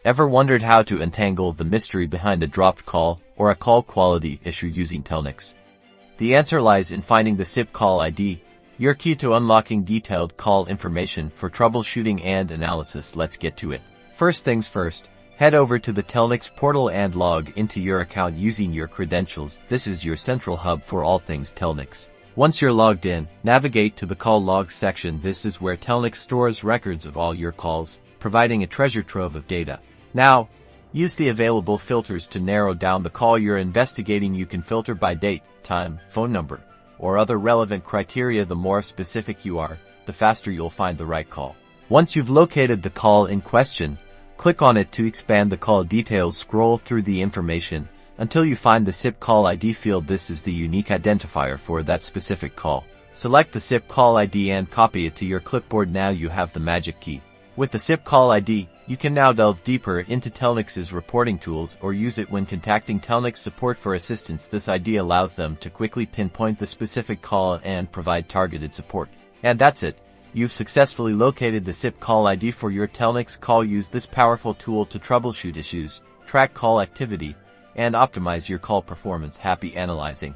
Ever wondered how to untangle the mystery behind a dropped call or a call quality issue using Telnyx? The answer lies in finding the SIP call ID, your key to unlocking detailed call information for troubleshooting and analysis. Let's get to it. First things first, head over to the Telnyx Portal and log into your account using your credentials. This is your central hub for all things Telnyx. Once you're logged in, navigate to the call logs section. This is where Telnyx stores records of all your calls, providing a treasure trove of data. Now, use the available filters to narrow down the call you're investigating. You can filter by date, time, phone number, or other relevant criteria. The more specific you are, the faster you'll find the right call. Once you've located the call in question, click on it to expand the call details. Scroll through the information until you find the SIP call ID field. This is the unique identifier for that specific call. Select the SIP call ID and copy it to your clipboard. Now you have the magic key. With the SIP call ID, you can now delve deeper into Telnyx's reporting tools or use it when contacting Telnyx support for assistance. This ID allows them to quickly pinpoint the specific call and provide targeted support. And that's it. You've successfully located the SIP call ID for your Telnyx call. Use this powerful tool to troubleshoot issues, track call activity, and optimize your call performance. Happy analyzing.